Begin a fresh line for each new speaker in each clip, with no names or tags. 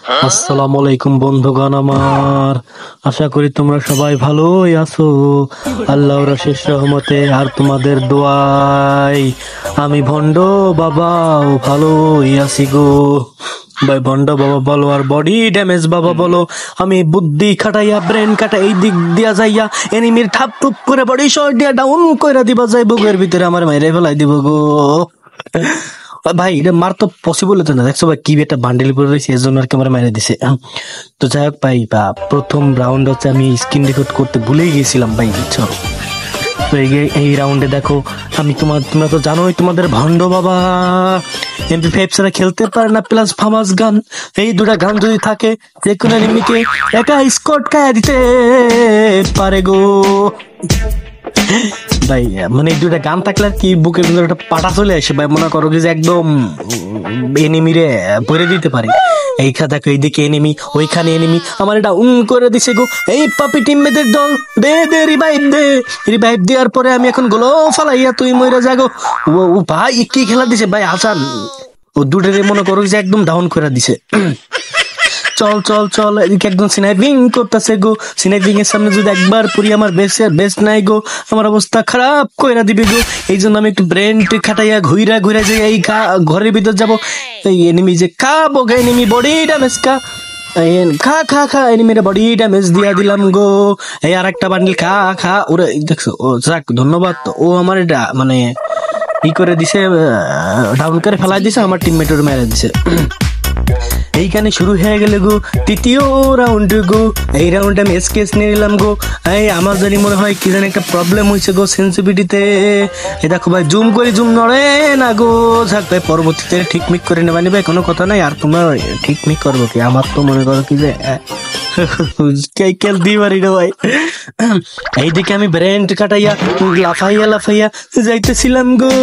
আসসালামু আলাইকুম বন্ধুগণ আমার, আশা করি তোমরা সবাই ভালোই আছো। আল্লাহর অশেষ রহমতে আর তোমাদের দোয়ায় আমি ভন্ড বাবাও ভালোই আছি গো। ভাই ভন্ড বাবা বলো আর বডি ড্যামেজ বাবা বলো, আমি বুদ্ধি খাটাইয়া ব্রেন কাটা এই দিক দিয়া যাইয়া এনিমির ঠাপ টুপ করে বডি শট দিয়া ডাউন কইরা দিবা যাই বুকের ভিতরে আমার মাইরে ফেলাই দিব গো। ভাই এটা মার তো পসিবল হতো না, দেখছো ভাই কি একটা বান্ডেল পরে রয়েছে এর জন্য আর কি আমার মেরে দিছে। তো যাই হোক ভাই, বা প্রথম রাউন্ড হচ্ছে আমি স্ক্রিন রেকর্ড করতে ভুলেই গেছিলাম ভাই, বুঝছো। তো এই রাউন্ডে দেখো আমি তোমরা তো জানোই তোমাদের ভন্ড বাবা MP5 ছাড়া খেলতে পারে না, প্লাস ফামাস গান, এই দুটা গান যদি থাকে যে কোনো এনিমিকে একা স্কট খাইয়া দিতে পারে গো ভাই। মানে এই দুটা গান থাকলে আর কি বুকের ভিতরে একটা পাটা চলে আসে ভাই, মনে করো যে একদম এনিমিরে ভরে দিতে পারে। এইখানে দেখো এইদিকে এনিমি, ওইখানে এনিমি, আমার এটা করে দিছে গো। এই পাপি টিমমেটের দল দে দে রিভাইভ দে, রিভাইভ দেওয়ার পরে আমি এখন গোলো ফালাইয়া তুই মইরা যাগো। ও ভাই কি খেলা দিছে ভাই হাসান, ও দুটারে মনে করো যে একদম ডাউন করে দিছে। চল চল চল, এদিকে একদম স্নাইপিং করতেছে গো। স্নাইপিং এর সামনে যদি একবার পড়ি আমার বেস্ট নাই গো, আমার অবস্থা খারাপ কইরা দিবে গো। এই জন্য আমি একটু ব্রেন খাটাইয়া ঘুরা যাই এই ঘরের ভিতর যাবো। এই এনিমি যে খাবো, এনিমি বডি ড্যামেজ খা এনিমির বডি ড্যামেজ দিয়া দিলাম গো। এই আর একটা বান্ডিল খা ওরে দেখছো। ও যাক ধন্যবাদ, ও আমার এটা মানে ই করে দিছে, ডাউন করে ফেলাই দিছে, আমার টিমমেটের মেরে দিছে। এইখানে শুরু হয়ে গেল গো তৃতীয় রাউন্ড গো। এই রাউন্ডে আমি এসকেস নিয়ে নিলাম গো। এই আমার জানি মনে হয় কি জানি একটা প্রবলেম হয়েছে গো সেন্সিটিভিটিতে। এই দেখো ভাই জুম করে জুম নড়ে না গো। যাক ভাই পরবর্তীতে ঠিকমিক করে নেবা নিবে, কোনো কথা নাই। আর তোমরা ঠিকমিক করবো কি, আমার তো মনে করো কি যে কেল দিয়ে পারি না ভাই। এইদিকে আমি ব্রেন কাটাইয়া লাফাইয়া যাইতেছিলাম গো।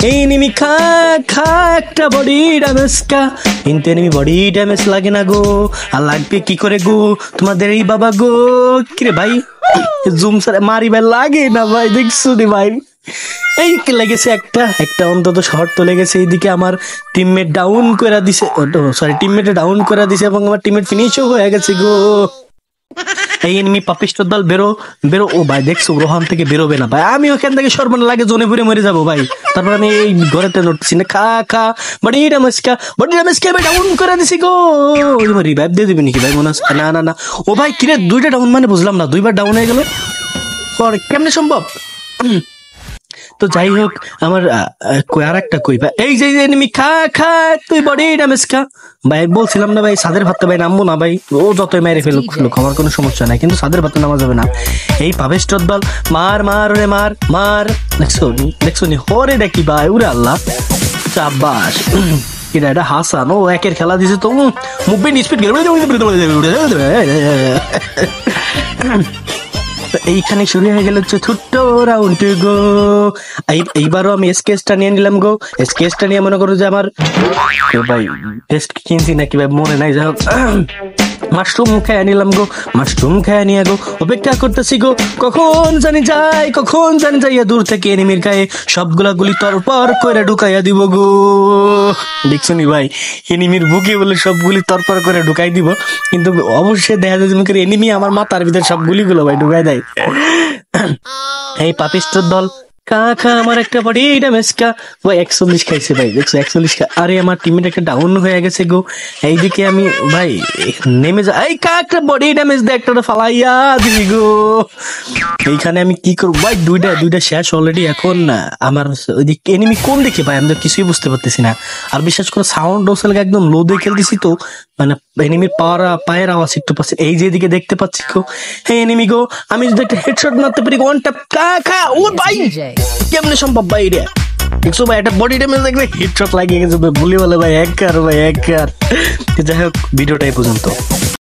এই নিমি খা একটা বডি ড্যামেজ কিন্তু এনিমি বডি ড্যামেজ লাগে না গো। আর লাগবে কি করে গো তোমাদের এই বাবা গো। কিরে ভাই জুম সারে মারি ভাই লাগে না ভাই, দেখছো নি ভাই। এই লেগেছে একটা অন্তত শর্ট তো লেগেছে। এইদিকে আমার টিমমেট ডাউন করে দিছে, টিমমেট ডাউন করে দিছে এবং আমার টিমমেট ফিনিশও হয়ে গেছে গো। এই এনিমি পাপিস্টর দল বেরো। ও ভাই দেখছো রোহান থেকে বেরোবে না ভাই, আমি ওখান থেকে সর্বনা লাগে জোনে ভরে মরে যাবো ভাই। তারপর আমি এই ঘরেতে নড়তেছি না। খা বডি ড্যামেজ ডাউন করে দিছি গো। রিভাইভ দিয়ে দিবি নাকি ভাই মনে হচ্ছে? না ও ভাই কিরে দুইটা ডাউন মানে বুঝলাম না, দুইবার ডাউন হয়ে গেল কেমনে সম্ভব? তো যাই হোক আমার আর একটা কই ভাই, এই যে এনিমি খা তুই বডি ড্যামেজ খা ভাই। বলছিলাম না ভাই সাদের ভাতে ভাই নামবো না ভাই, ও যতই মেরে ফেলুক আমার কোনো সমস্যা নাই, কিন্তু সাদের ভাতে নামা যাবে না। এই পাবেস্টর দল মার রে মার দেখছো নি হরে দেখি ভাই উরে আল্লাহ চাবাস। এটা হাসান ও একের খেলা দিছে তো মুভমেন্ট স্পিড এইখানে শুরু হয়ে গেল ছোট্ট রাউন্ড গো। এইবারও আমি স্কেচটা নিয়ে নিলাম গো। স্কেচটা নিয়ে মনে করো যে আমার ভাই টেস্ট কিনছি নাকি ভাই মনে নাই, যাই হোক মাশরুম খেয়ে নিলাম গো। মাশরুম খেয়ে নিয়ে গো অপেক্ষা করতেছি গো, কখন জানি যাইয়া দূর থেকে এনিমির গায়ে সবগুলা গুলি তরপর করে ঢুকাইয়া দিব গো। দেখছো নি ভাই এনিমির বুকে বলে সবগুলি তরপর করে ঢুকাই দিব, কিন্তু অবশ্যই দেখা যায় যে এনিমি আমার মাথার ভিতরে সব গুলিগুলো ভাই ঢুকাই দেয়। এই পাপিস্টর দল খা আমার একটা বডি ড্যামেজ ভাই 41 খাইছে ভাই, দেখছো 41 আরে আমার টিমমেট একটা ডাউন হয়ে গেছে গো। এইদিকে আমি ভাই নেমে এই একটা বডি ড্যামেজ দিয়ে একটা ফালাইয়া দিবি গো। এইখানে আমি কি করবো ভাই, দুইটা শেষ অলরেডি। এখন আমার ওইদিকে এনিমি কোন দিকে ভাই আমি তো কিছুই বুঝতে পারতেছি না। আর বিশেষ করে সাউন্ড একদম লো দিয়ে খেলতেছি তো মানে এনিমির পায়ের আওয়াজ একটু পাচ্ছি। এই যে এদিকে দেখতে পাচ্ছি গো, হ্যাঁ এনিমি গো, আমি যদি একটা হেডশট মারতে পারি ওয়ান ট্যাপ খা ও ভাই কেমনে সম্ভব ভাই রে। দেখছো ভাই একটা বডি ড্যামেজ দেখবে হেডশট লাগিয়ে গেছে বলি বলে ভাই এক কার। যাই হোক ভিডিওটা এই পর্যন্ত।